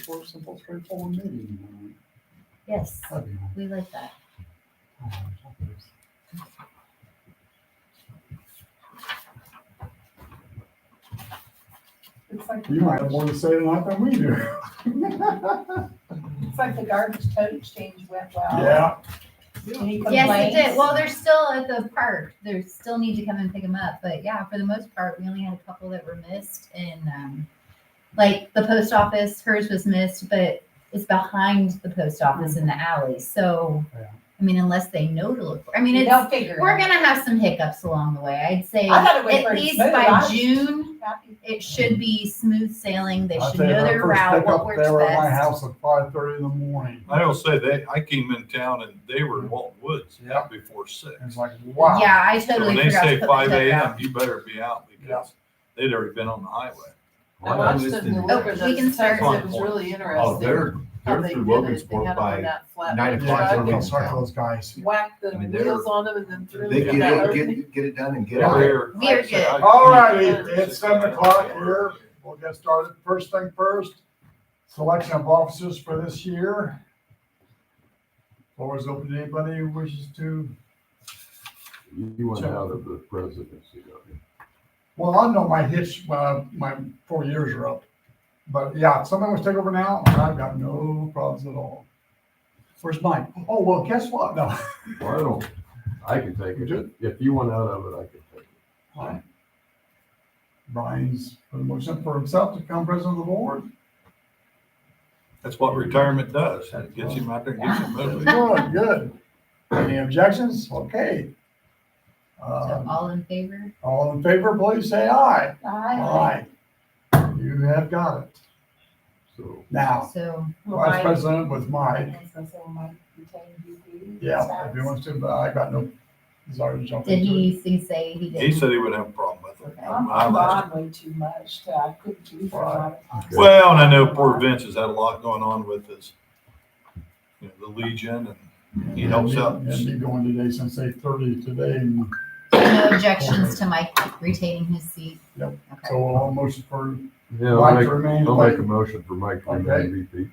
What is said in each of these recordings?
for a simple, straightforward meeting. Yes, That'd be nice. we like that. It's like, You might have more to say tonight than we do. it's like the garbage tote exchange went well. Yeah. Any Yes, complaints? it did. Well, they're still at the park. They still need to come and pick them up. But yeah, for the most part, we only had a couple that were missed. And like the post office, hers was missed, but it's behind the post office in the alley. So, Yeah. I mean, unless they know to look for, I mean, They'll figure it we're out. gonna have some hiccups along the way. I'd say I thought it went at pretty least smooth. by I was June, happy. it should be smooth sailing. They I'll should tell you, know that their first route, pickup, what works they were at my best. house at 5:30 in the morning. I don't say I came in town and they were in Walton Woods Yep. before 6. It's like, wow. Yeah, I So totally when they forgot say to put 5 the tip a.m., out. you better be out because they'd already been on the highway. I watched them deliver we those can start. texts. It was really interesting. Oh, they're how they through did it. Logansport They had them by on that flat 9 truck o'clock. Yeah, They're I in sorry for town. those guys. whacked the I mean, they're- wheels on them and then threw They them get back. get it done and get Yeah. out. They're- We are like I said, good. I- All righty, it's 7 o'clock here. We'll get started. First thing first, selection of officers for this year. Floor is open to anybody who wishes to. You went out of the presidency, don't you? Well, I know my my 4 years are up. But yeah, if somebody wants to take over now, I've got no problems at all. Where's Mike? Oh, well, guess what? No. Well, I can take it. If you went out of it, I can take it. Fine. Brian's put a motion for himself to become president of the board. That's what retirement does. It gets him out there and gets him moving. Good, good. Any objections? Okay. So all in favor? All in favor, please say aye. Aye. Aye. You have got it. So Now, So vice president with Mike. Retain Yeah, if he wants to, but I got no desire to jump did into it. he say he did? He said he wouldn't have a problem with it. I'm I asked him. on way too much to, I couldn't do for a lot of times. Well, and I know poor Vince has had a lot going on with his, the Legion, and he helps out. And me going today since 8:30 today, and No objections to Mike retaining his seat? Yep. Okay. so all motion for yeah, Mike to remain. I'll make a motion for Mike to remain VP.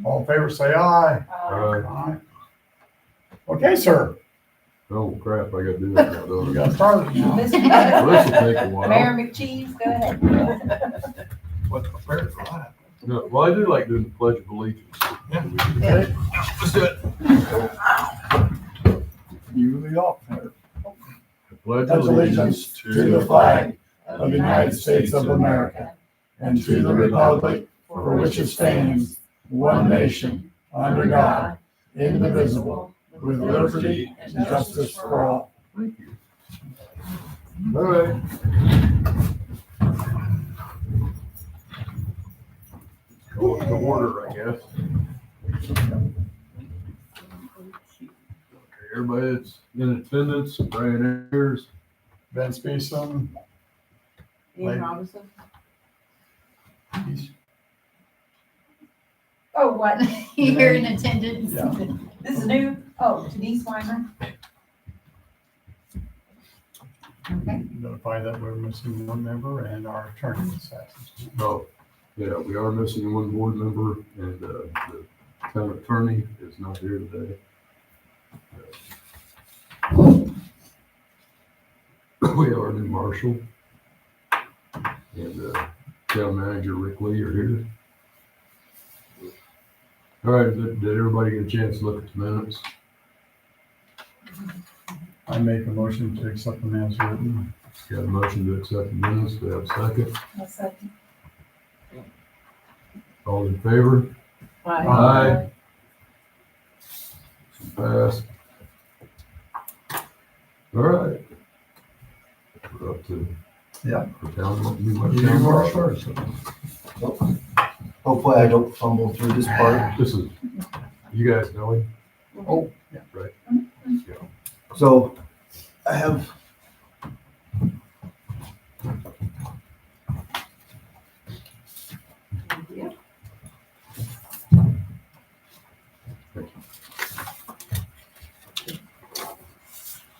All in favor, say aye. Aye. Okay, sir, Oh crap, I gotta do that now, don't you I? got started now. Well, this will take a while. Mayor McCheese, go ahead. What's prepared for that? No, well, I do like doing the Pledge of Allegiance. Yeah. Okay, Let's do it. you lead off there. I pledge Pledge allegiance to the flag of the United States of America and to the republic for which it stands, one nation, under God, indivisible, with liberty and justice for all. Thank you. All right. Go to order, I guess. Okay, everybody that's in attendance, Brian Ayers, Ben Speeson, Ian Robinson. he's, Oh, what? You're in attendance? yeah, This is new? Oh, Denise Weimer? Okay. notify that we're missing one member and our attorney is absent. oh, yeah, we are missing one board member and the town attorney is not here today. We have our new marshal and town manager Rick Lee are here. All right, did everybody get a chance to look at the minutes? I make a motion to accept them as written. Got a motion to accept the minutes, do we have a second? A second. All in favor? Aye. Pass. All right. We're up to. Yeah. The town, new You town are marshal. first. Hopefully I don't fumble through this part. This is, you guys know him? Oh, yeah. Right. So I have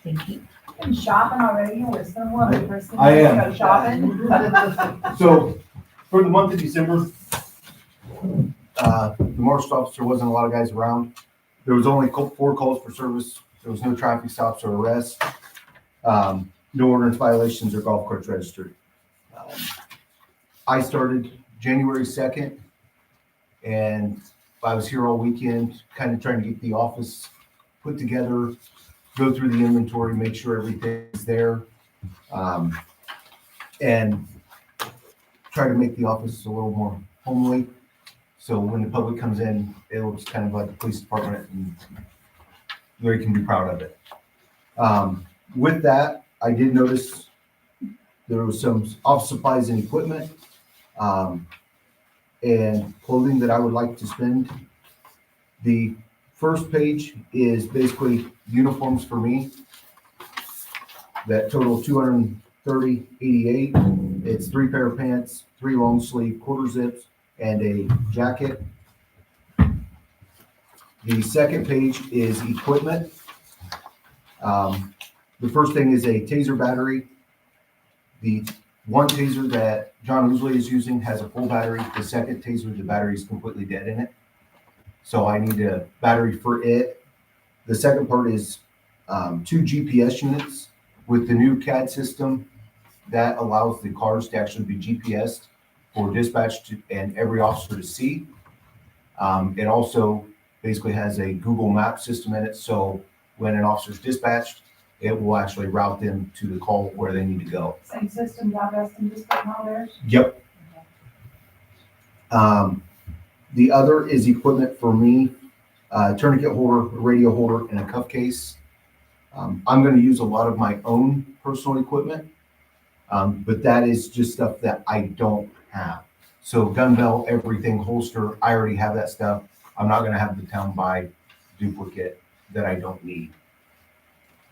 Thank you. Been shopping already, or is someone the person I am. go shopping? So, for the month of December, The marshal officer wasn't a lot of guys around. There was only 4 calls for service. There was no traffic stops or arrests. No ordinance violations or golf carts registered. I started January 2nd, and I was here all weekend, kind of trying to get the office put together, go through the inventory, make sure everything's there, and try to make the office a little more homely. So when the public comes in, it looks kind of like the police department, and they can be proud of it. With that, I did notice there was some office supplies and equipment, and clothing that I would like to spend. The first page is basically uniforms for me that total $230.88. It's 3 pair of pants, 3 long sleeve quarter zips, and a jacket. The second page is equipment. The first thing is a taser battery. The one taser that John Ousley is using has a full battery. The second taser, the battery is completely dead in it. So I need a battery for it. The second part is 2 GPS units. With the new CAD system, that allows the cars to actually be GPSed for dispatch and every officer to see. It also basically has a Google Map system in it. So when an officer's dispatched, it will actually route them to the call where they need to go. Same system, job rest and just putting all theirs. Yep. The other is equipment for me, tourniquet holder, radio holder, and a cuff case. I'm going to use a lot of my own personal equipment, but that is just stuff that I don't have. So gun belt, everything, holster, I already have that stuff. I'm not going to have the town buy duplicate that I don't need.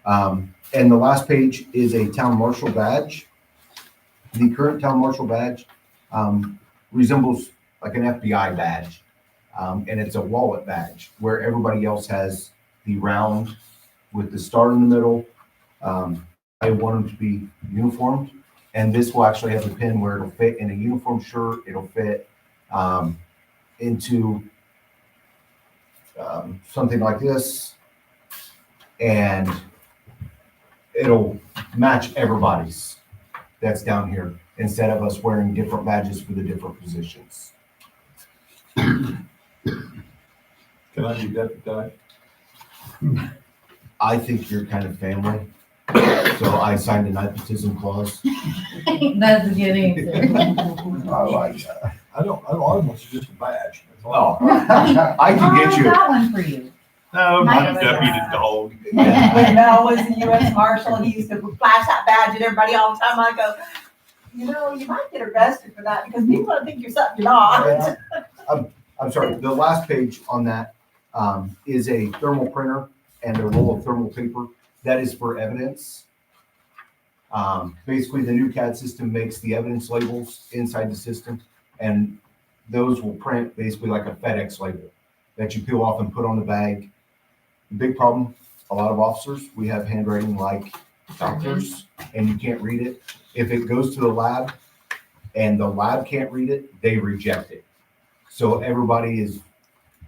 And the last page is a town marshal badge. The current town marshal badge resembles like an FBI badge, and it's a wallet badge where everybody else has the round with the star in the middle. I want them to be uniformed, and this will actually have a pin where it'll fit in a uniform shirt. It'll fit into something like this, and it'll match everybody's that's down here instead of us wearing different badges for the different positions. Can I be deputized? I think you're kind of family, so I signed a nepotism clause. That's a good answer. I like that. I don't want it's just a badge. That's Oh, all. I can get you. That one for you. No, not a Nice. deputy dog. When Mel was the US Marshal, he used to flash that badge at everybody all the time. I go, you know, you might get arrested for that because people don't think you're something you're not. I'm sorry, the last page on that is a thermal printer and a roll of thermal paper. That is for evidence. Basically, the new CAD system makes the evidence labels inside the system, and those will print basically like a FedEx label that you peel off and put on the bag. The big problem, a lot of officers, we have handwriting like doctors, and you can't read it. If it goes to the lab and the lab can't read it, they reject it. So everybody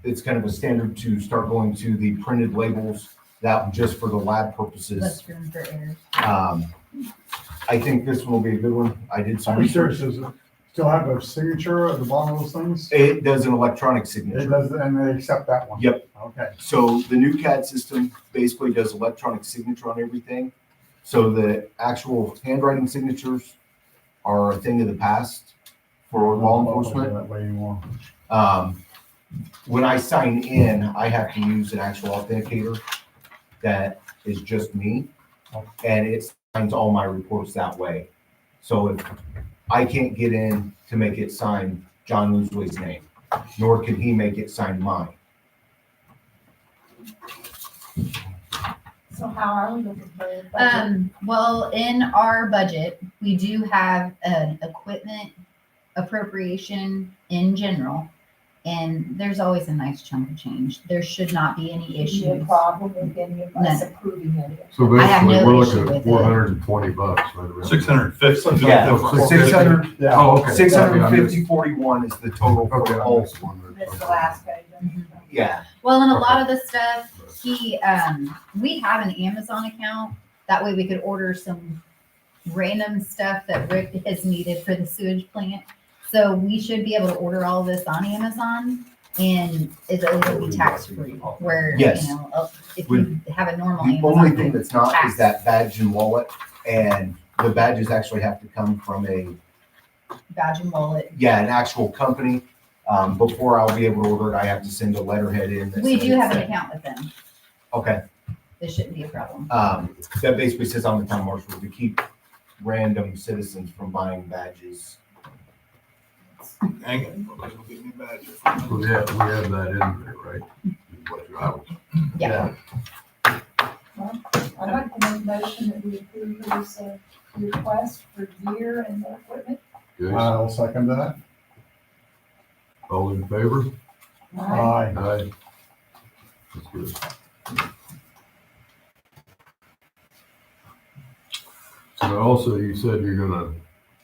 it's kind of a standard to start going to the printed labels that just for the lab purposes. Less room for errors. I think this one will be a good one. I did some I'm sure, research. does it still have a signature at the bottom of those things? It does an electronic It signature. does, and they accept that one? Yep. Okay. So the new CAD system basically does electronic signature on everything. So the actual handwriting signatures are a thing of the past for law enforcement. That way anymore. When I sign in, I have to use an actual authenticator that is just me, and it signs all my reports that way. So if I can't get in to make it sign John Ousley's name, nor can he make it sign mine. So how are we looking for a budget? Well, in our budget, we do have an equipment appropriation in general. And there's always a nice chunk of change. There should not be any Be a issues. problem with any of us approving it. So I have basically, no we're issue looking with at it. 420 bucks, right around. 650. Yeah, Oh, 600, Yeah. Oh, okay. 650.41 is the total for Okay, I all. missed one. This the last page. Yeah, Well, and a lot of the stuff, we have an Amazon account. That way we could order some random stuff that Rick has needed for the sewage plant. So we should be able to order all this on Amazon and it'll be tax free. Where, Yes. you know, if you have a normal the Amazon. only thing page, that's not is tax. that badge and wallet, and the badges actually have to come from an Badge and wallet. actual company. Before I'll be able to order it, I have to send a letterhead in. that We says do have an that- account with them. Okay, This shouldn't be a problem. that basically says on the town marshal to keep random citizens from buying badges. Hang it. We'll get me a badge. So we have that in there, right? What I was- Yeah. I'd like to make a motion that we approve this request for gear and equipment. Okay, I'll second that. all in favor? Aye. Aye. That's good. So also, you said you're gonna,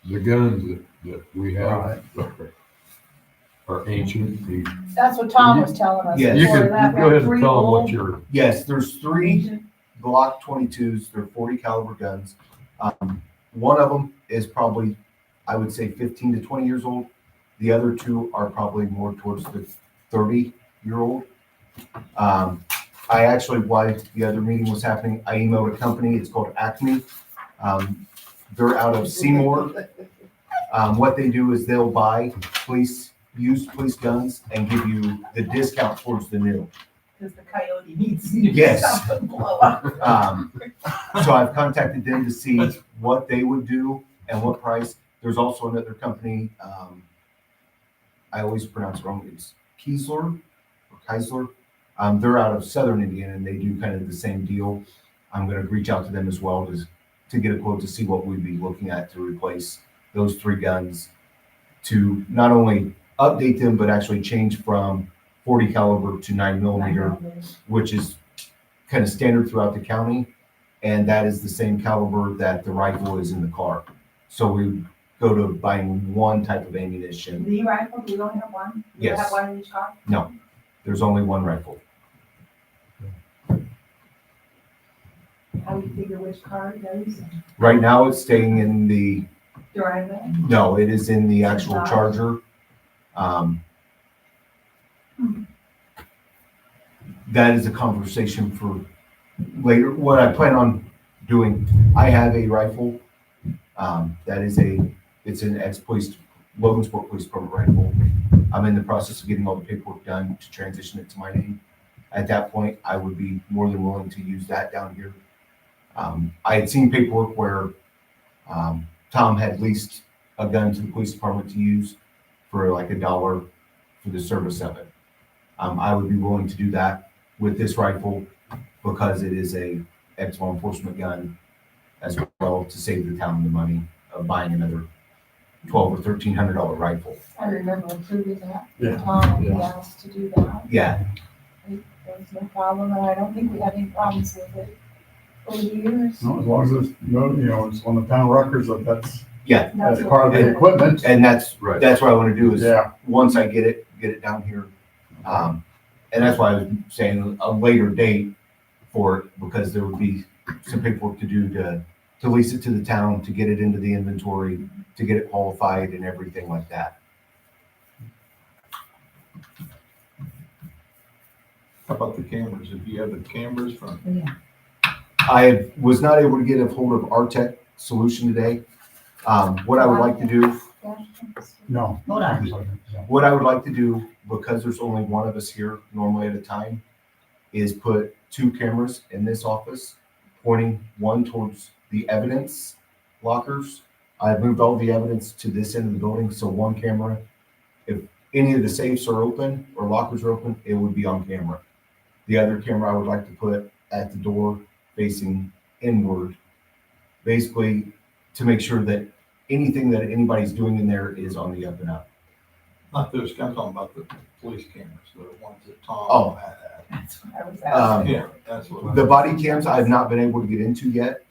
the guns that we have are ancient. That's what Tom was telling us. Yes. You before could, that. go ahead Three and tell them old what you're, Yes, there's 3 ancient- Glock 22s. They're 40 caliber guns. One of them is probably, I would say, 15 to 20 years old. The other 2 are probably more towards the 30-year-old. I actually, while the other meeting was happening, I emailed a company. It's called Acme. They're out of Seymour. What they do is they'll buy used police guns and give you the discount towards the new. Because the coyote needs Yes. something to blow up. So I've contacted them to see what they would do and what price. There's also another company, I always pronounce it wrong, it's Keisler. They're out of Southern Indiana and they do kind of the same deal. I'm gonna reach out to them as well to get a quote to see what we'd be looking at to replace those 3 guns, to not only update them, but actually change from 40 caliber to 9mm, which is kind of standard throughout the county. And that is the same caliber that the rifle is in the car. So we go to buying one type of ammunition. The rifle, do you only have one? You Yes. have one in each car? No, there's only one rifle. How do you figure which car it goes in? Right now it's staying in the, Driveway? no, it is in the actual Charger. That is a conversation for later. What I plan on doing, I have a rifle. That is it's an ex-police, Logansport Police Department rifle. I'm in the process of getting all the paperwork done to transition it to my name. At that point, I would be more than willing to use that down here. I had seen paperwork where Tom had leased a gun to the police department to use for like $1 for the service of it. I would be willing to do that with this rifle because it is a ex-law enforcement gun as well, to save the town the money of buying another $1,200 or $1,300 rifle. I remember approving that. Yeah. Tom, he Yeah. asked to do that. Yeah, There was no problem, and I don't think we had any problems with it over the years. No, as long as it's, it's on the town records that yeah, that's part of the equipment. and that's right. what I want to do is Yeah, once I get it down here. And that's why I was saying a later date for it, because there would be some paperwork to do to lease it to the town, to get it into the inventory, to get it qualified and everything like that. How about the cameras? If you have the cameras from, Yeah. I was not able to get a hold of Artec Solution today. What I would like to do, no. Hold on. what I would like to do, because there's only one of us here normally at a time, is put 2 cameras in this office, pointing one towards the evidence lockers. I've moved all the evidence to this end of the building, so one camera, if any of the safes are open or lockers are open, it would be on camera. The other camera I would like to put at the door facing inward, basically to make sure that anything that anybody's doing in there is on the up and up. Not those, I'm talking about the police cameras, the ones that Tom Oh. had. That's what I was asking. Yeah, that's what. The body cams I've not been able to get into yet.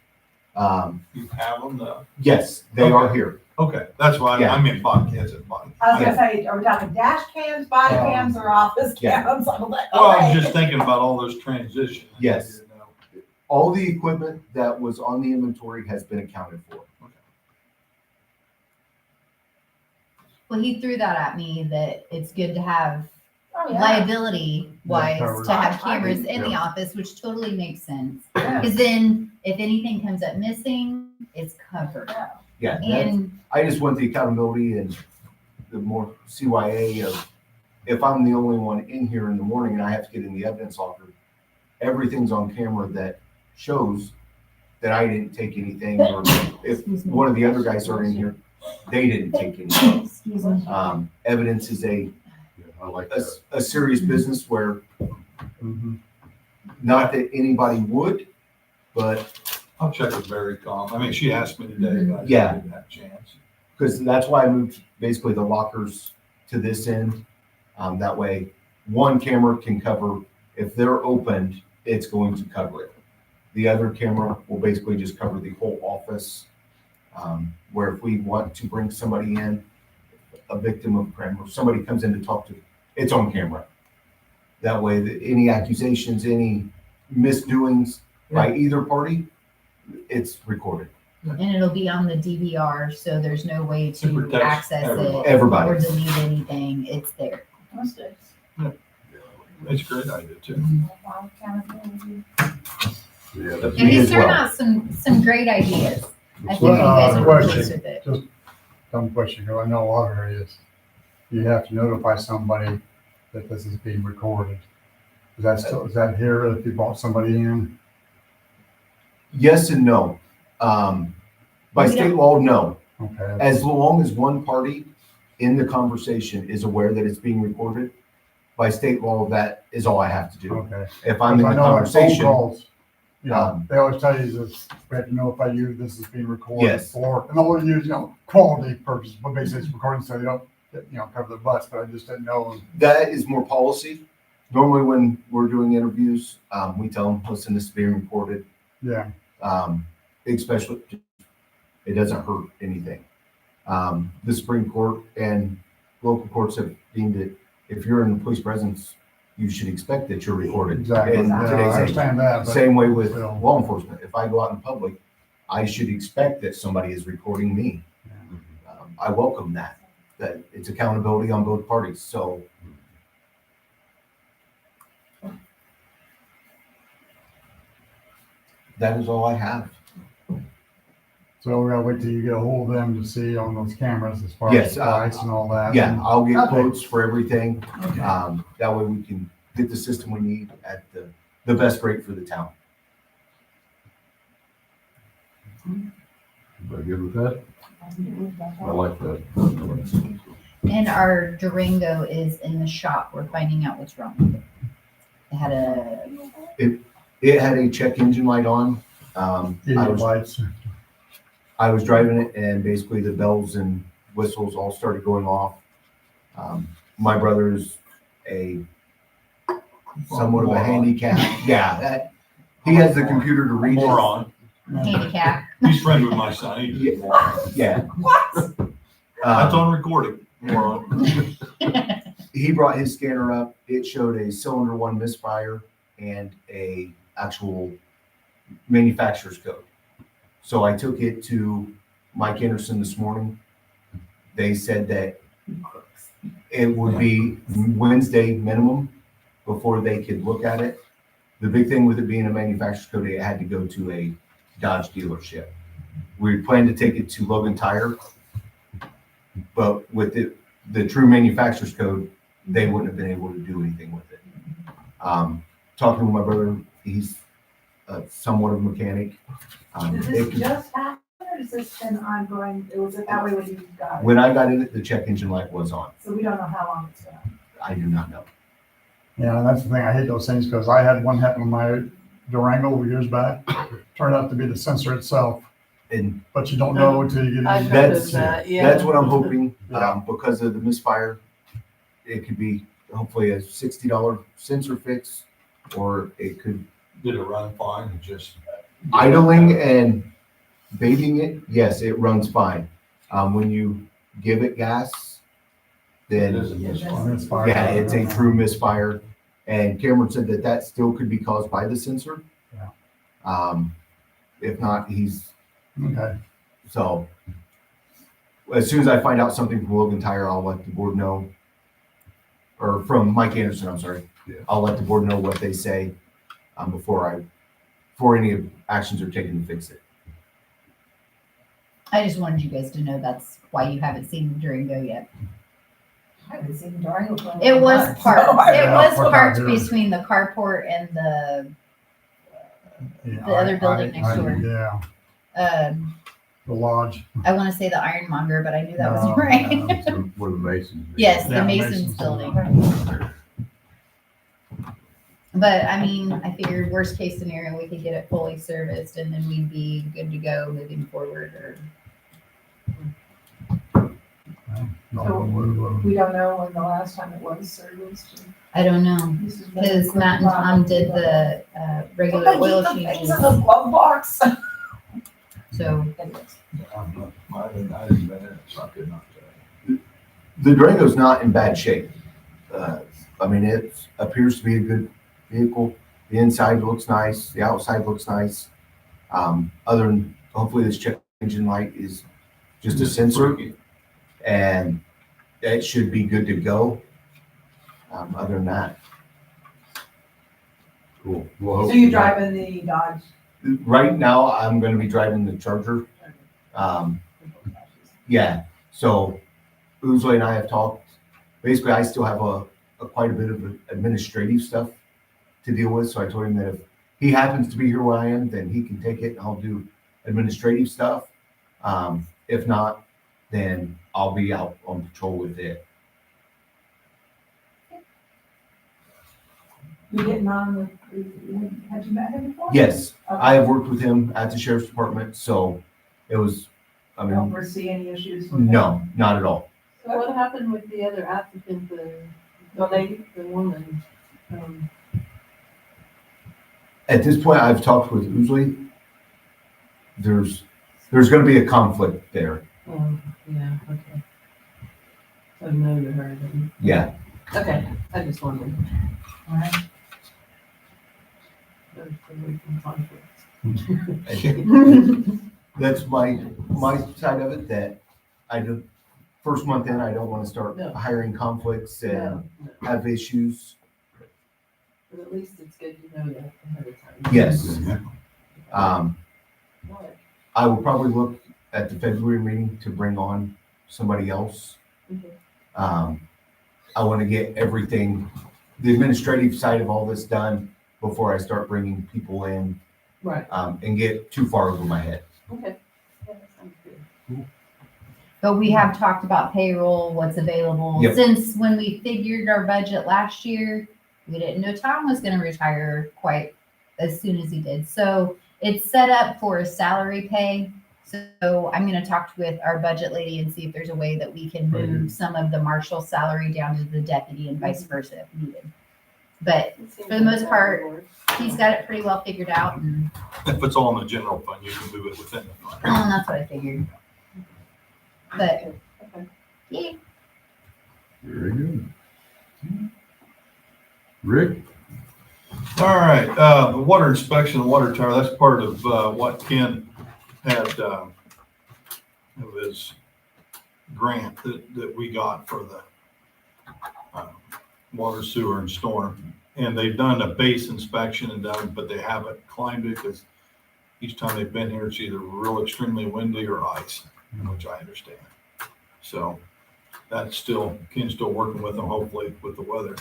You have them though? Yes, they are here. Okay, that's why Yeah. I mean body cams and body. I was gonna say, are we talking dash cams, body cams, or office Yeah. cams? I'm like, Well, I okay. was just thinking about all those transitions. Yes. You know. All the equipment that was on the inventory has been accounted for. Well, he threw that at me that it's good to have Oh, yeah. liability wise covered. to have I cameras agree. in the office, which totally makes sense. Yeah. Because then if anything comes up missing, it's covered. Yeah, that's, And I just want the accountability and the more CYA of, if I'm the only one in here in the morning and I have to get in the evidence locker, everything's on camera that shows that I didn't take anything, or if one of the other guys are in here, they didn't take anything. excuse me. Evidence is a Yeah, I like that. a serious business where, Mhm. not that anybody would, but I'll check with Barry Com. I mean, she asked me today, but I Yeah. didn't have a chance. because that's why I moved basically the lockers to this end. That way, one camera can cover, if they're opened, it's going to cover it. The other camera will basically just cover the whole office. Where if we want to bring somebody in, a victim of crime, or somebody comes in to talk to, it's on camera. That way, any accusations, any misdoings by either party, it's recorded. And it'll be on the DVR, so there's no way It to protects access it Everybody. or delete anything. It's there. That's good. It's a great idea too. Yeah, that's. And he's as throwing well. out some great ideas. I think you Well, guys will be question. pleased with it. Dumb question, because I know a lot of areas, you have to notify somebody that this is being recorded. Is that here if you brought somebody in? Yes and no. By We state don't- law, no. Okay, As long as one party in the conversation is aware that it's being recorded, by state law, that is all I have to do. okay. If I'm in I the know on phone conversation, calls, you know, Um, they always tell you this, we have to notify you this is being recorded Yes. for, and they'll use, quality purposes, but basically it's recording so they don't, cover the butts, but I just didn't know. that is more policy. Normally when we're doing interviews, we tell them, listen, this is being recorded. Yeah, Especially, it doesn't hurt anything. The Supreme Court and local courts have deemed it, if you're in the police presence, you should expect that you're recorded. exactly. In Yeah, I today's age. understand that, but. Same way with still. law enforcement. If I go out in public, I should expect that somebody is recording me. I welcome that it's accountability on both parties. So that is all I have. So we gotta wait till you get a hold of them to see on those cameras as far Yes, as price and all that. Yeah, I'll get Okay. quotes for everything. Okay. That way we can get the system we need at the best rate for the town. Everybody good with that? I like that. And our Durango is in the shop. We're finding out what's wrong with it. It had It had a check engine light on. Idiot lights. I was driving it and basically the bells and whistles all started going off. My brother's somewhat of a Moron. handicap. Yeah, he has the computer to read it. Moron. handicap. He's friends with my son. He's a moron. Yeah. What? That's on recording. Moron. He brought his scanner up. It showed a cylinder one misfire and a actual manufacturer's code. So I took it to Mike Anderson this morning. They said that it would be Wednesday minimum before they could look at it. The big thing with it being a manufacturer's code, it had to go to a Dodge dealership. We planned to take it to Logan Tire, but with the true manufacturer's code, they wouldn't have been able to do anything with it. Talking with my brother, he's somewhat of a mechanic. Did It this could- just happen, or is this been ongoing? It was that way when you got it? When I got in it, the check engine light was on. So we don't know how long it's been on. I do not know. Yeah, and that's the thing. I hate those things because I had one happen on my Durango years back. Turned out to be the sensor itself, And but you don't know until you get I've in. heard That's- of that, yeah. that's what I'm hoping, Yeah. because of the misfire. it could be hopefully a $60 sensor fix, or it could Did it run fine? It just idling and bathing it. Yes, it runs fine. When you give it gas, It then is a misfire. Misfire. yeah, it's a true misfire. And Cameron said that that still could be caused by the sensor. Yeah. If not, Okay. so as soon as I find out something from Logan Tire, I'll let the board know. Or from Mike Anderson, I'm sorry. Yeah. I'll let the board know what they say before any actions are taken to fix it. I just wanted you guys to know that's why you haven't seen the Durango yet. I haven't seen Durango. for It was months, parked. so I It don't was What parked about here? between the carport and the Yeah, The other building next door. Yeah, um. the lodge. I want to say the Ironmonger, but I knew that No, wasn't right. no. Where the Masons. Yes, the Yeah, Masons Masons building. building. But I mean, I figured worst case scenario, we could get it fully serviced and then we'd be good to go moving forward. Or We don't know when the last time it was serviced. I don't know, This has been a because quick Matt and Tom problem. did the regular Don't they oil keep the things changes. in the glove box? So I didn't bet it, so I could not tell you. The Durango's not in bad shape. I mean, it appears to be a good vehicle. The inside looks nice. The outside looks nice. Other than hopefully this check engine light is just a sensor, and it should be good to go. Other than that, Cool. Well, So you're driving the Dodge? right now I'm going to be driving the Charger. Yeah. So Uzley and I have talked. Basically, I still have quite a bit of administrative stuff to deal with. So I told him that if he happens to be here where I am, then he can take it and I'll do administrative stuff. If not, then I'll be out on patrol with it. You getting on with, had you met him before? Yes, Okay. I have worked with him at the sheriff's department, so it was, I Don't mean, foresee any issues with him? no, not at all. So what happened with the other applicant, The lady? the woman? At this point, I've talked with Uzley. There's going to be a conflict there. Yeah, okay. So no to her then. Yeah. Okay, I just wondered. All right. There's away from conflicts. That's my side of it, that I do, first month in, I don't want to start No. hiring conflicts and No, no. have issues. But at least it's good to know that ahead of time. Yes. All right. I will probably look at the February meeting to bring on somebody else. Okay. I want to get everything, the administrative side of all this done before I start bringing people in, Right, and get too far over my head. okay. Yeah, that sounds good. but we have talked about payroll, what's available. Yep. Since when we figured our budget last year, we didn't know Tom was going to retire quite as soon as he did. So it's set up for a salary pay. So I'm going to talk with our budget lady and see if there's a way that we can move some of the marshal salary down to the deputy and vice versa if needed. But It seems for the most like part, that would work. he's got it pretty well figured out, and If it's all in the general fund, you can move it within the fund. that's what I figured. But Okay. yeah, Very good. Rick? All right, the water inspection, the water tower, that's part of what Ken had of his grant that we got for the water, sewer, and storm. And they've done a base inspection and done, but they haven't climbed it because each time they've been here, it's either real extremely windy or ice, which I understand. So that's still, Ken's still working with them, hopefully with the weather.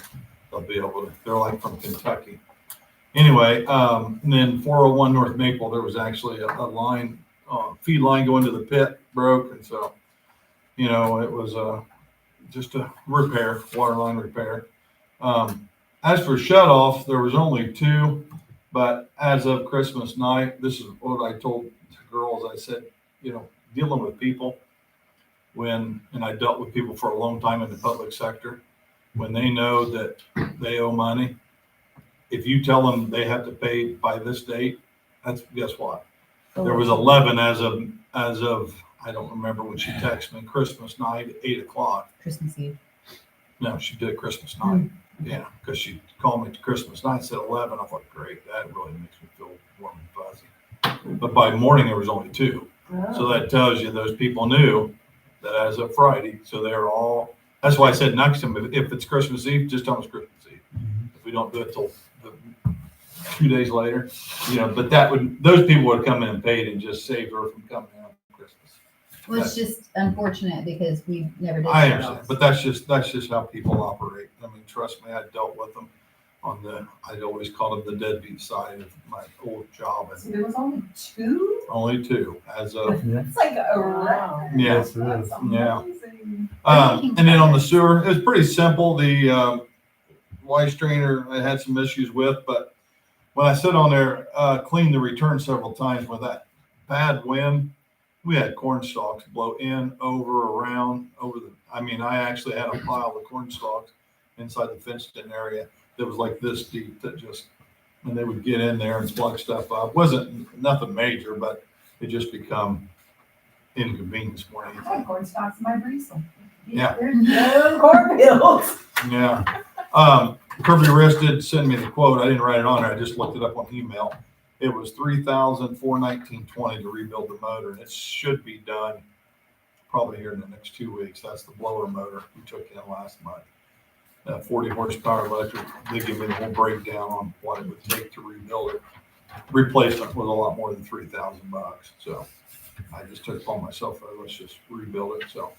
They'll be able to, they're like from Kentucky. Anyway, and then 401 North Maple, there was actually a line, feed line going to the pit broke. And so, you know, it was just a repair, water line repair. As for shut off, there was only 2, but as of Christmas night, this is what I told the girls. I said, you know, dealing with people and I dealt with people for a long time in the public sector. when they know that they owe money, if you tell them they have to pay by this date, that's, guess what? There was 11 as of, I don't remember when she texted me, Christmas night, 8 o'clock. Christmas Eve. No, she did Christmas night. Yeah, because she called me to Christmas night, said 11. I thought, great, that really makes me feel warm and fuzzy. But by morning, there was only 2. So that tells you those people knew that as of Friday. So they're all, that's why I said next to them, if it's Christmas Eve, just tell them it's Christmas Eve. If we don't do it till 2 days later, but those people would have come in and paid and just saved her from coming out on Christmas. Well, it's just unfortunate because we never did. I that understand, else. but that's just how people operate. I mean, trust me, I dealt with them I always called them the deadbeat side of my old job, So and there was only 2? only 2 as of, It's like a record. yeah. Yes, it is. That's Yeah. amazing. And then on the sewer, it was pretty simple. The waste strainer I had some issues with, but when I sit on there, cleaned the return several times with that bad wind, we had corn stalks blow in, over, around, I actually had a pile of corn stalks inside the fenced-in area that was like this deep that just, when they would get in there and plug stuff up, wasn't nothing major, but it just become inconvenience more than I had anything. corn stalks in my Breesel. Yeah. There's no cornfields. Yeah. Kirby Rist did send me the quote. I didn't write it on there. I just looked it up on email. It was $3,419.20 to rebuild the motor, and it should be done probably here in the next 2 weeks. That's the blower motor we took in last month. 40 horsepower electric. They give me the whole breakdown on what it would take to rebuild it. Replacement was a lot more than $3,000. So I just took it upon myself. Let's just rebuild it. So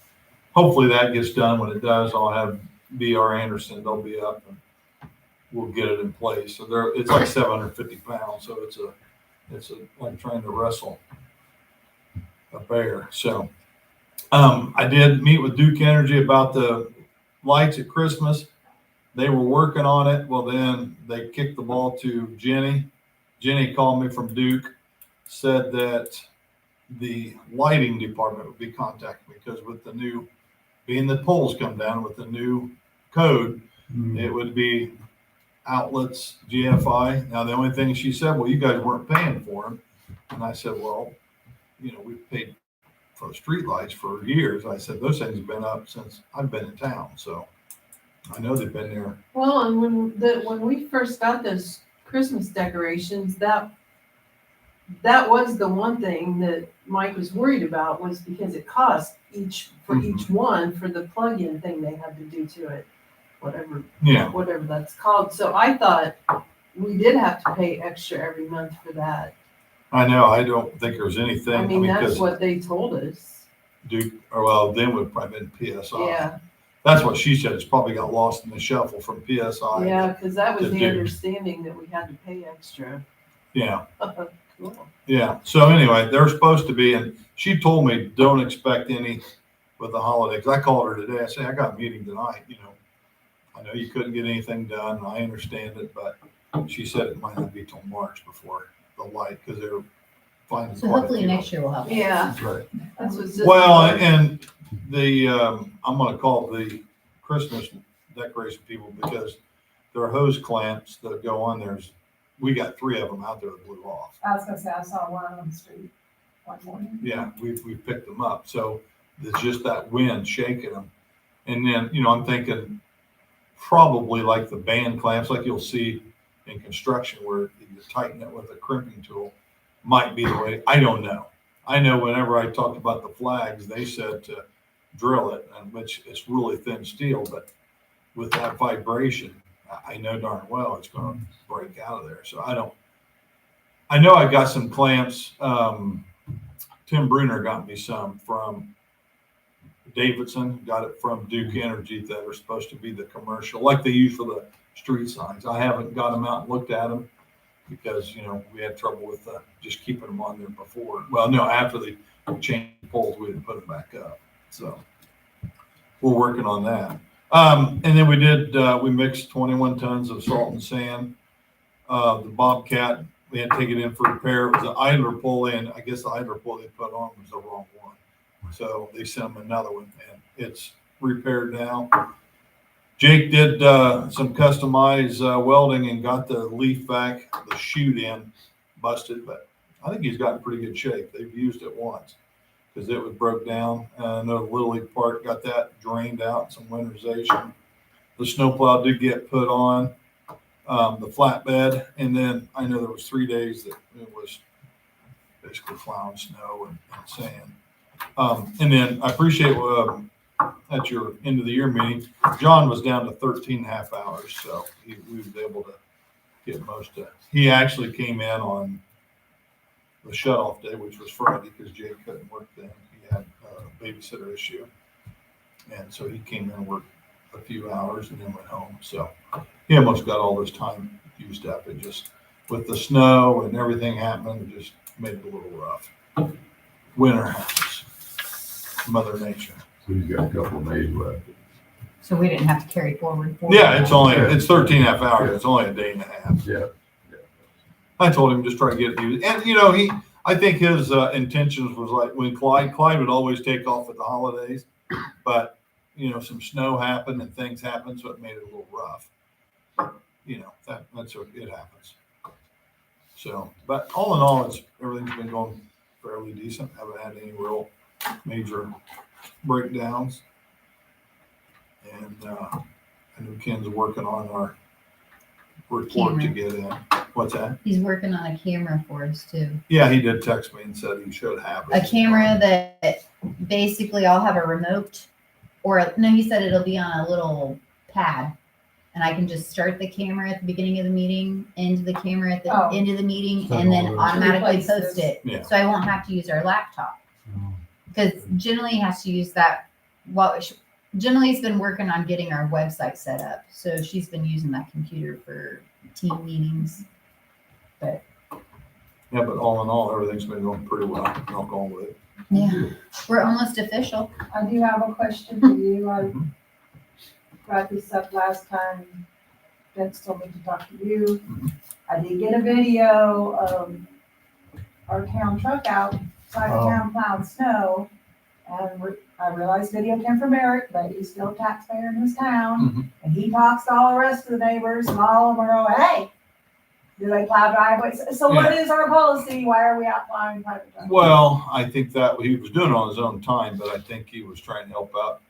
hopefully that gets done. When it does, I'll have B.R. Anderson. They'll be up and we'll get it in place. So it's like 750 pounds. So it's like trying to wrestle a bear. So I did meet with Duke Energy about the lights at Christmas. They were working on it. Well, then they kicked the ball to Jenny. Jenny called me from Duke, said that the lighting department would be contacting me because with the new, being the poles come down with the new code, it would be outlets, GFI. Now, the only thing she said, well, you guys weren't paying for them. And I said, well, we've paid for the street lights for years. I said, those things have been up since I've been in town. So I know they've been there. Well, and when we first got those Christmas decorations, that was the one thing that Mike was worried about, was because it cost each one for the plug-in thing they had to do to it, whatever that's called. So I thought we did have to pay extra every month for that. I know. I don't think there's anything. I mean, that's because what they told us. Duke, or well, then would probably been PSI. Yeah, That's what she said. It's probably got lost in the shuffle from PSI. yeah, because that was to the Duke. understanding that we had to pay extra. Yeah. Cool. Yeah. So anyway, they're supposed to be, and she told me don't expect any with the holiday. Because I called her today. I said, I got a meeting tonight. I know you couldn't get anything done. I understand it, but she said it might not be till March before the light, because they're finding. So hopefully next year we'll have. Yeah, That's right. that's what's just. Well, and the I'm going to call the Christmas decoration people, because there are hose clamps that go on there. We got 3 of them out there that blew off. I was gonna say, I saw one on the street one morning. Yeah, we picked them up. So it's just that wind shaking them. And then, I'm thinking probably like the band clamps, like you'll see in construction where you tighten it with a crimping tool, might be the way. I don't know. I know whenever I talked about the flags, they said to drill it, and which it's really thin steel, but with that vibration, I know darn well it's going to break out of there. So I know I got some clamps. Tim Bruner got me some from Davidson, got it from Duke Energy, that are supposed to be the commercial, like they use for the street signs. I haven't got them out and looked at them because, we had trouble with just keeping them on there before. Well, no, after they changed the poles, we didn't put them back up. So we're working on that. And then we mixed 21 tons of salt and sand. The Bobcat, we had to take it in for repair. It was an idler pulley, and I guess the idler pulley they put on was the wrong one. So they sent them another one, and it's repaired now. Jake did some customized welding and got the leaf back, the chute in, busted, but I think he's got in pretty good shape. They've used it once because it was broke down. I know the Little League Park got that drained out, some winterization. The snowplow did get put on, the flatbed, and then I know there was 3 days that it was basically plowing snow and sand. And then I appreciate at your end of the year meeting, John was down to 13 and a half hours, so we was able to get most of it. He actually came in on the shut-off day, which was Friday, because Jake couldn't work then. He had a babysitter issue. And so he came in and worked a few hours and then went home. So he almost got all this time used up. It just, with the snow and everything happening, it just made it a little rough. Winter happens. Mother Nature. So he's got a couple of days left. So we didn't have to carry forward. Yeah, it's 13 and a half hours. It's only a day and a half. Yeah. I told him just try to get it used. And, you know, I think his intentions was like when Clyde would always take off at the holidays, but, you know, some snow happened and things happened, so it made it a little rough. But, you know, that's what it happens. So, but all in all, everything's been going fairly decent. Haven't had any real major breakdowns. And I know Ken's working on our report to get in. What's that? He's working on a camera for us too. Yeah, he did text me and said he should have it. A camera that basically I'll have a remote, or no, he said it'll be on a little pad, and I can just start the camera at the beginning of the meeting, end the camera at the Oh. end of the meeting, So and then we'll automatically replace post this. it. Yeah. So I won't have to use our laptop, because generally he has to use that. Generally he's been working on getting our website set up, so she's been using that computer for team meetings. Yeah, but all in all, everything's been going pretty well. Knock on wood. Yeah, we're almost official. I do have a question for you. I Mhm. brought this up last time. Vince told me to talk to you. Mhm. I did get a video of our town truck outside of Oh. town plowing snow. And I realized video came from Eric, but he's still a taxpayer in this town. Mhm. And he talks to all the rest of the neighbors and all of them are going, hey, do they plow driveways? So what is our policy? Why are we out plowing private driveways? Well, I think that he was doing it on his own time, but I think he was trying to help out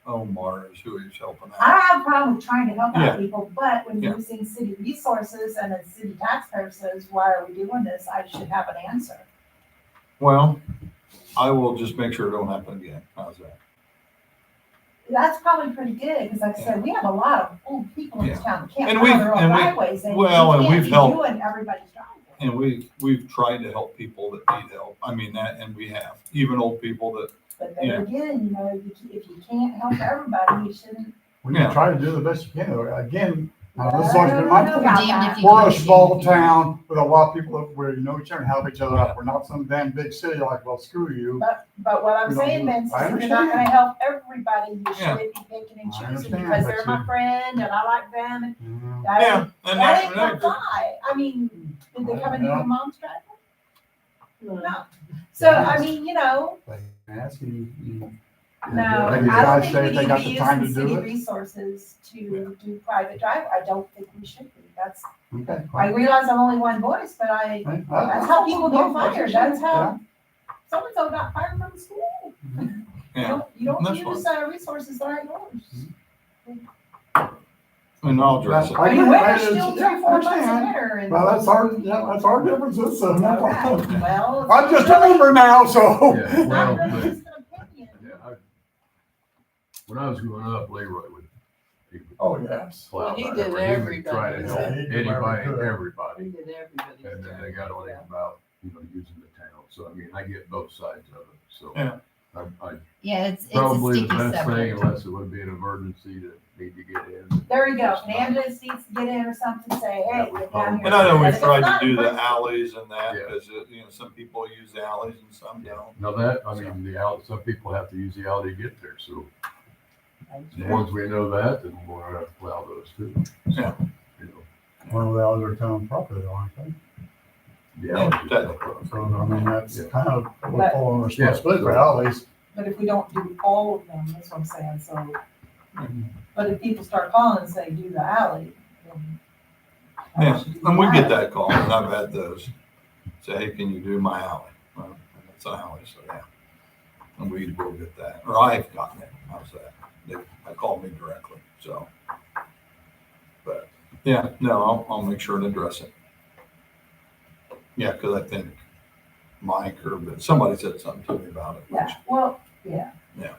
Omar is who he was helping I out. don't have a problem with trying to help Yeah. out people, but when Yeah. using city resources and a city taxpayer says, why are we doing this? I should have an answer. Well, I will just make sure it don't happen again. How's that? That's probably pretty good, because like I said, we have a lot of old people in this town that can't And plow we've- their own and we- driveways, and you well, and can't we've be helped- doing everybody's driveway. And we've tried to help people that need help. I mean that, and we have, even old people that, But then Yeah. again, you know, if you can't help everybody, you shouldn't. We Yeah. can try to do the best you can. Again, this has I always don't been my know point. about Damned that. if you We're do, a small damned if you don't. town with a lot of people where you know each other and help each other out. We're not some damn big city like, well, screw you. But what I'm We don't saying, do it. Vince, is I if you're not understand. gonna help everybody, you Yeah. shouldn't be picking and I choosing understand, because but they're my you- friend and I like them. And Yeah. that yeah, ain't- and that ain't that, gonna fly. I mean, did they come into Yeah. your mom's driveway? No. No. So, I mean, you know, They can ask you. no, Like I you don't guys think say we if they need got to be the time using to do city it. resources to do private drive. I don't think we should be. That's, Okay. I realize I'm only one voice, but that's how people get fired. That's how so-and-so got fired from school. You yeah, don't That's use resources that aren't yours. and I'll address it. I I mean, get it. winter's I still understand. 3-4 months of understand. winter. And Well, that's our differences, so no Okay, problem. well. I'm just a member now, so. Yeah, Not well, really but- just an opinion. Yeah, when I was growing up, Leroy would. he would Oh, yes. plow Well, he right did over. He would everybody. try to help Yeah, he did anybody whatever and he could. everybody. We did everybody. And then they got on him about, using the town. So, I mean, I get both sides of it. So Yeah. I Yeah, it's a probably sticky the best thing, subject. unless it would be an emergency to need to get in. There we go. An ambulance needs to get in or something, say, hey, get down here. And I know But we've if it's tried not to do the emergency- alleys and that, Yeah. because, some people use the alleys and some don't. Now that, I mean, some people have to use the alley to get there. So once we know that, then we'll have to plow those too. Yeah. You know, One of the other town property, aren't they? the Yeah, alley. technically. So, I mean, that's Yeah. kind of, we're full of Yeah. responsibility for alleys. But if we don't do all of them, that's what I'm saying, so But if people start calling and say, do the alley, then. Yeah, and we get that call, and I've had those. Say, hey, can you do my alley? Well, and it's an alley, so yeah. And we will get that, or I've gotten it. How's that? They call me directly, so. But, yeah, no, I'll make sure to address it. Yeah, because I think Mike or somebody said something to me about it. Yeah, well, yeah. Yeah.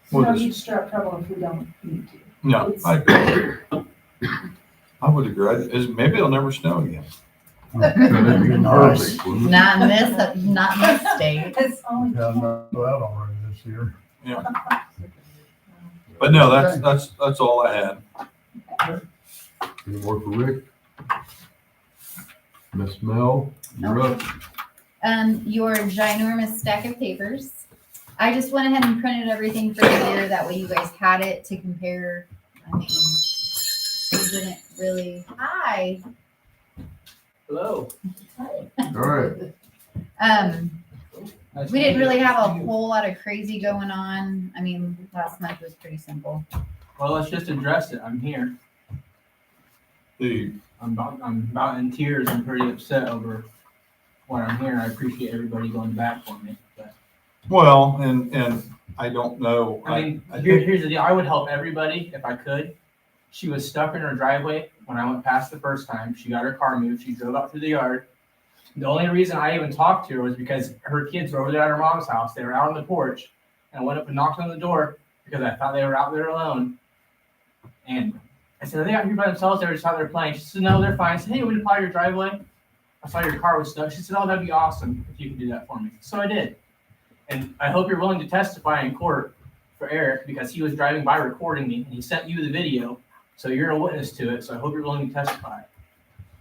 So no need to stir up trouble if we don't need to. No, I agree. I would agree. Maybe it'll never snow again. That'd be perfect, wouldn't it? Not in this state. It's only. Yeah, no, that already this year. Yeah. But no, that's all I had. Any more for Rick? Miss Mel, you're up. Your ginormous stack of papers. I just went ahead and printed everything for the year. That way you guys had it to compare. I mean, we didn't really. Hi. Hello. All right. We didn't really have a whole lot of crazy going on. I mean, last month was pretty simple. Well, let's just address it. I'm here. I'm about in tears. I'm pretty upset over what I'm hearing. I appreciate everybody going back for me. But Well, and I don't know. I mean, I here's the deal. I would help everybody if I could. She was stuck in her driveway when I went past the first time. She got her car moved. She drove out through the yard. The only reason I even talked to her was because her kids were over there at her mom's house. They were out on the porch, and I went up and knocked on the door because I thought they were out there alone. And I said, "Are they out here by themselves? They were just out there playing." She said, "No, they're fine." I said, "Hey, would you plow your driveway? I saw your car was stuck." She said, "Oh, that'd be awesome if you could do that for me." So I did. And I hope you're willing to testify in court for Eric because he was driving by recording me and he sent you the video. So you're a witness to it. So I hope you're willing to testify.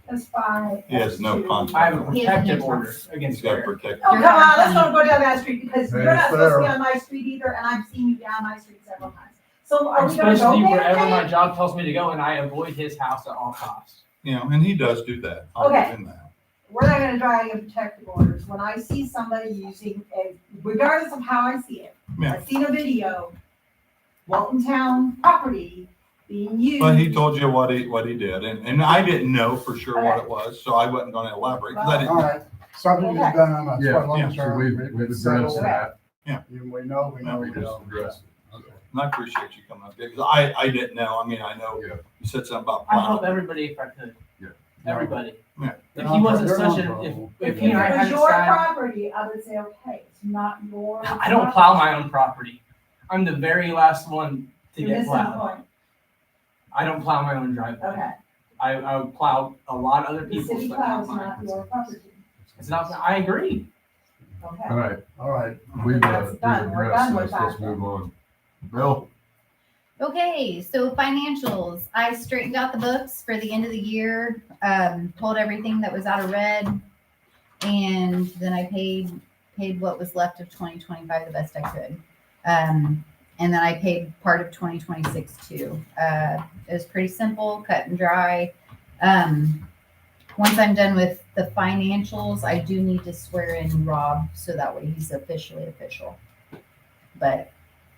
That's fine. He has no contact. I have a He has protective no order He's against got Eric. protect. Oh, come on, let's not go down that street because Hey, you're not it's supposed to be there. on my street either, and I've seen you down my street several times. So are I'm we gonna supposed to go be there, wherever my Jay? job tells me to go, and I avoid his house at all costs. You know, and he does do that. I'll Okay. give him that. We're not gonna drag in protective orders. When I see somebody using regardless of how I see it, Yeah. I've seen a video, Walton Town property being used. But he told you what he did, and I didn't know for sure what it was, so I wasn't going to elaborate because I All didn't. right, subject is done, that's Yeah, what long yeah, So term. we've it's settled. addressed that. You- We know, we know, We we just know. addressed it. And I appreciate you coming up there because I didn't know. I mean, I know Yeah. you said something about I help plowing. everybody if I could. Yeah. Everybody. Yeah. If he wasn't They're such not a, wrong. if he and I it was hadn't your signed, property, I would say, okay, it's not your. I don't plow my own property. I'm the very last one to You're get missing the plowed. point. I don't plow my own driveway. Okay, I would plow a lot of other the people's, city but plows not not mine. your property. It's not, I agree. Okay. All right, All right, we've That's done. We're addressed done with this. that Let's then. move on. Mel? Okay, so financials. I straightened out the books for the end of the year, pulled everything that was out of red, and then I paid what was left of 2025 the best I could. And then I paid part of 2026 too. It was pretty simple, cut and dry. Once I'm done with the financials, I do need to swear in Rob so that way he's officially official. But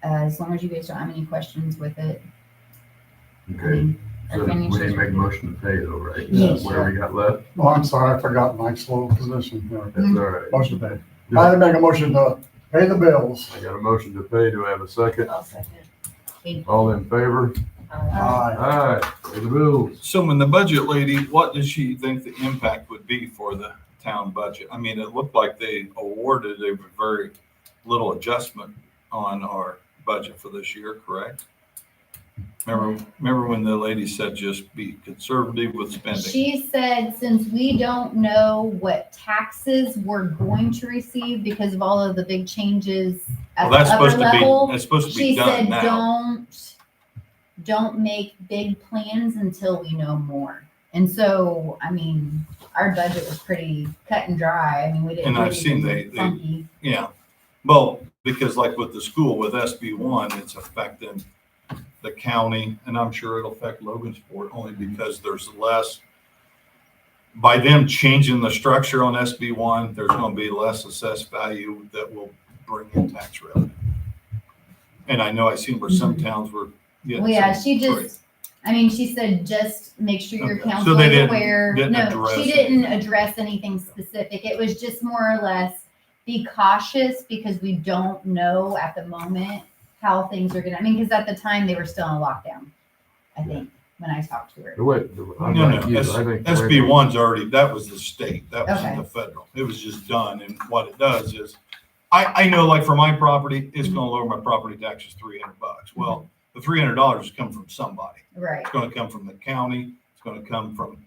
as long as you guys don't have any questions with it. I Okay, mean, our so we need financials to make a are- motion to pay though, right? Yes. What do we got left? oh, I'm sorry, I forgot Mike's little position here. That's all right. Motion to pay. I make a motion to pay the bills. I got a motion to pay. Do I have a second? I'll second. All in favor? Aye. Aye, pay the bills. So when the budget lady, what does she think the impact would be for the town budget? I mean, it looked like they awarded a very little adjustment on our budget for this year, correct? Remember when the lady said just be conservative with spending? She said, since we don't know what taxes we're going to receive because of all of the big changes at Well, the that's upper supposed to be, level, that's supposed to be she said, done now. don't make big plans until we know more. And so, I mean, our budget was pretty cut and dry. I mean, we didn't. And I've do seen anything funky. Yeah, well, because like with the school with SB1, it's affecting the county, and I'm sure it'll affect Logansport only because there's less. By them changing the structure on SB1, there's going to be less assessed value that will bring in tax revenue. And I know I've seen where some towns were get Well, yeah, some she break. just, I mean, she said just make sure your Okay. So council they is didn't- aware. didn't No, address she didn't address anything specific. It was just more or less be cautious because we don't know at the moment how things are gonna, I mean, because at the time they were still in lockdown, I think, when I talked to her. I'm No, like no, you, I think. SB one's already, that was the state, that Okay. wasn't the federal. It was just done, and what it does is, I know like for my property, it's gonna lower my property taxes $300. Well, the $300 is coming from somebody. Right, It's gonna come from the county, it's gonna come from,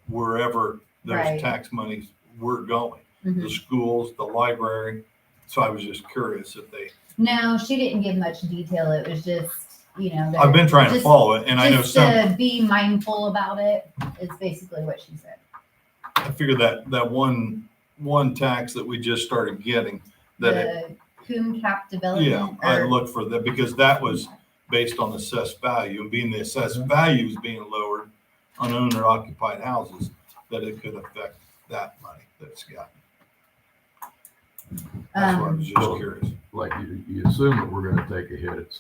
wherever Right. those tax monies were going. Mhm. The schools, the library. So I was just curious if they, no, she didn't give much detail. It was just, that I've been trying to just- follow it, and I know just some, to be mindful about it is basically what she said. I figured that one tax that we just started getting, that it, The Coon Cap Development. yeah, I or- looked for that, because that was based on assessed value, and being the assessed value is being lowered on owner occupied houses, that it could affect that money that it's got. That's why I was just Well, curious. Like you assume that we're gonna take a hit at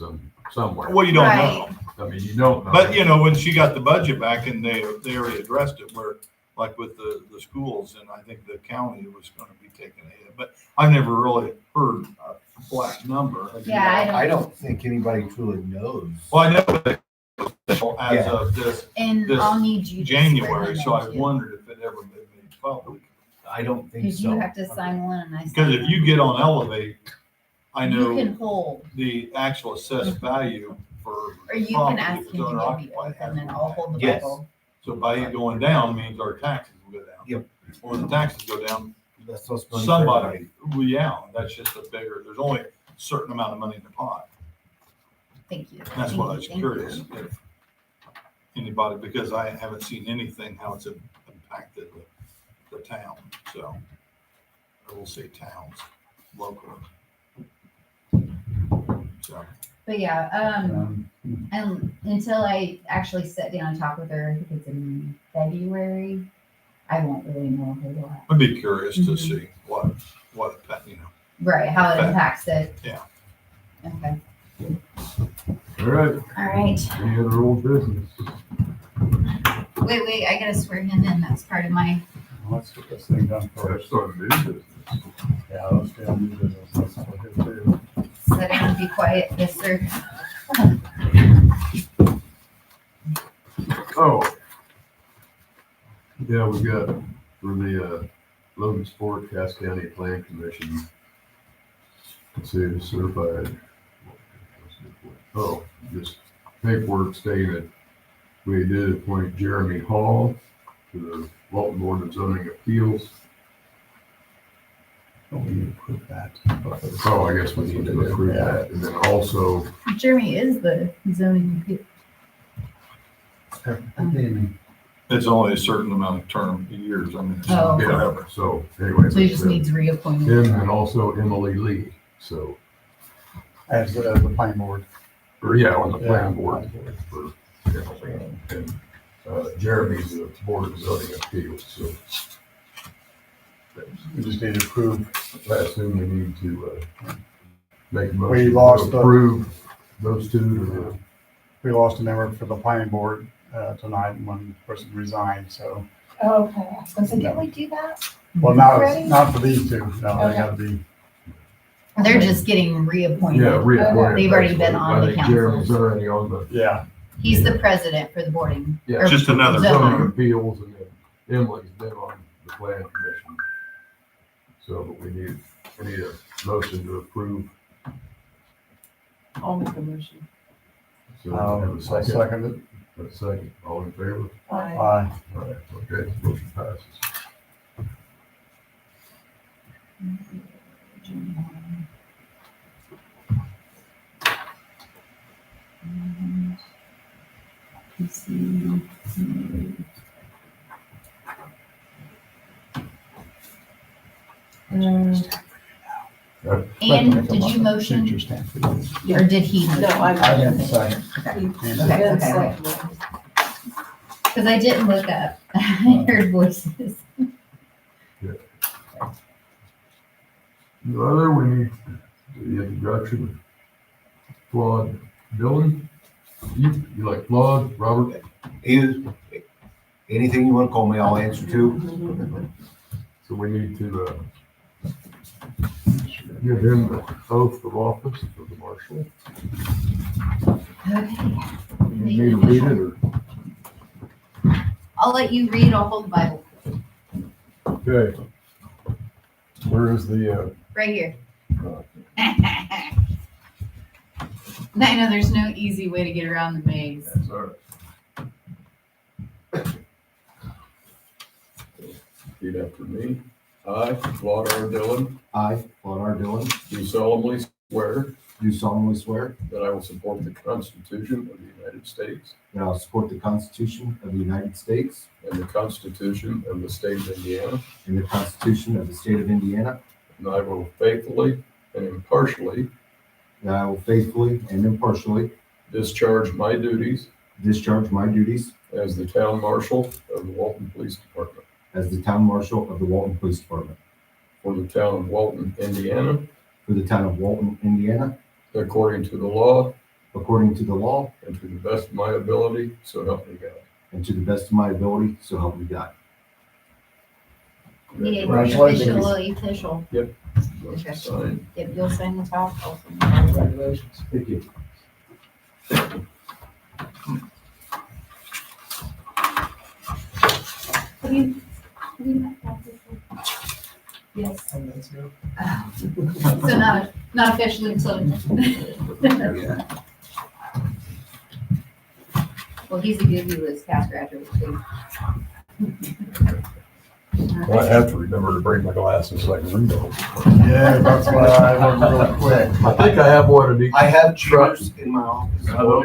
somewhere. Well, you don't Right. know. I mean, you don't know. But when she got the budget back and they already addressed it, where like with the schools, and I think the county was gonna be taking a hit, but I've never really heard a flat number. Yeah, I don't think anybody truly knows. Well, I know that as of this And this I'll need you to swear January, him so I in, too. wondered if it ever been made public. I don't think Because you so. have to sign one and I sign Because if one. you get on Elevate, I You know can hold, the actual assessed value for or you can property ask was him to give owner-occupied you oath has and then to I'll be hold the Yes. Bible. So by it going down means our taxes will go down. Yep. When the taxes go down, That's what's money for somebody, well, yeah, that's just a bigger, there's only a certain amount of money in the pot. Thank you. That's Thank why I you, was thank curious you. if anybody, because I haven't seen anything how it's impacted the town, so. I will say towns, local. So, But yeah, and until I actually sit down and talk with her, I think it's in February, I won't really know a whole lot. I'd be curious to Mhm. see what, Right, how it Okay. impacts it. Yeah. Okay, All right, all right. any other old business? Wait, I gotta swear him in. That's part of my, Let's get this thing done first. That's on new business. Yeah, let's get on new business. That's what we'll do. sit down and be quiet. Yes, sir. Oh. Yeah, we got for the Logan Sport Cass County Plan Commission. Let's see, the certified. Oh, just paperwork stating that we did appoint Jeremy Hall to the Walton Board of Zoning Appeals. We need to prove that. Oh, I guess we need to approve that. And then also, Jeremy is the zoning appeal. it's only a certain amount of term, years, I mean, it's Oh, not okay. forever. so anyway. So he just that's, needs reappointed. him and also Emily Lee. So, As the planning board. or yeah, on the Yeah. plan board for Emily. And Jeremy's the Board of Zoning Appeals. So We just need to approve. I assume we need to make a We motion to lost the- approve those two to We lost a member for the planning board tonight, and one person resigned, so. Okay, I was gonna say, didn't we do that? Well, Already? not for these two, no, they Okay. gotta be. They're just getting reappointed. yeah, reappoint. They've already been on the I think council. Jeremy's already on the Yeah, He's the president for the boarding. Yeah. or Just another zoning. Zoning Appeals, and then Emily's been on the Plan Commission. So, but we need a motion to approve. I'll make a motion. So we have I'll a second. second it. A second, all in favor? Aye. Aye. All right, okay, motion passes. And did you motion Future stamp for you. or did he? No, I. I didn't second. Okay. Ben Okay. seconded. Because I didn't look up. I heard voices. The other, we need the introduction of Claude Dillon. You like Claude, Robert? Anything you want to call me, I'll answer to. So we need to, give him the oath of office for the marshal. Okay. You need to read it or? I'll let you read. I'll hold the Bible. Okay. Where is the, Right here. I know there's no easy way to get around the maze. That's all right. Repeat after me. I, Claude R. Dillon, I, Claude R. Dillon, do solemnly swear do solemnly swear that I will support the Constitution of the United States that I will support the Constitution of the United States and the Constitution of the State of Indiana, and the Constitution of the State of Indiana, and I will faithfully and impartially that I will faithfully and impartially discharge my duties discharge my duties as the town marshal of the Walton Police Department as the town marshal of the Walton Police Department for the town of Walton, Indiana, for the town of Walton, Indiana, according to the law according to the law and to the best of my ability, so help me God. and to the best of my ability, so help me God. Yeah, Congratulations. official. Okay. Sign. Yep, you'll sign the top. I'll sign the bottom. Congratulations. Thank you. Yes. So not officially until. Well, he's a good U.S. Cast graduate too. Well, I have to remember to bring my glasses so I can read them. Yeah, that's why I went real quick. I think I have one of each. I have trucks in my office. I don't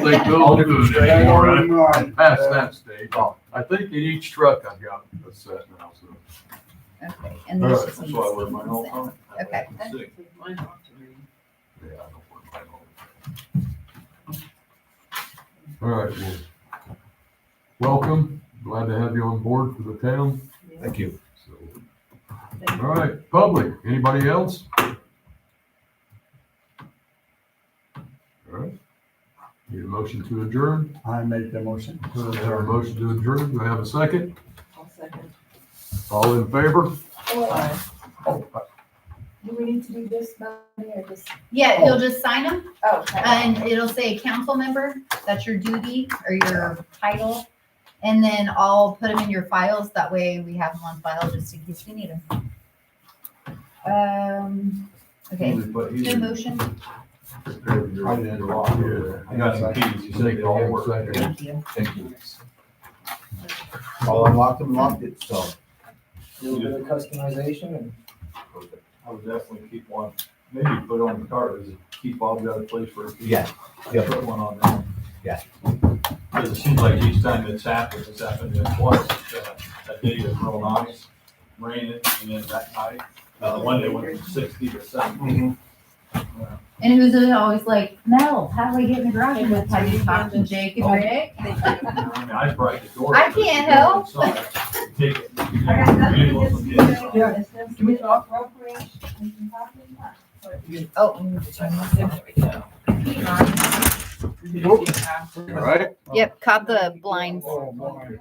think they'll do it anymore. I'm past that stage. I think in each truck I've got a set now, so. Okay, and All there's right, just That's why I wear mine all the time. Okay. Sick. Mine off to read. Yeah, I don't worry about it all. All right, well, welcome. Glad to have you on board for the town. Thank you. So, all right, public, anybody else? All right. Need a motion to adjourn? I make the motion. I have a motion to adjourn. Do I have a second? I'll second. All in favor? Do we need to do this, Melanie, or just? Yeah, you'll just sign them Oh, and it'll say council member. That's your duty or your title. And then I'll put them in your files. That way we have them on file just in case we need them. Okay, good motion. I got some keys. You said they all work. Thank you. Thank you. I'll unlock them, locked it, so. A little bit of customization and I would definitely keep one, maybe put on the car, is it keep Bob got a place for a key? Yeah, yeah. Put one on there. Yeah. Because it seems like each time it's happened twice. That day was real nice, raining, and then that night, one day went from 60 to 70. And it was always like, Mel, how do I get in the garage? And that's how you talk to Jake and Rick. I mean, I break the door. I can't help. Take it. Yeah. Can we talk real quick? Oh. All right. Yep, caught the blinds. Oh, boy.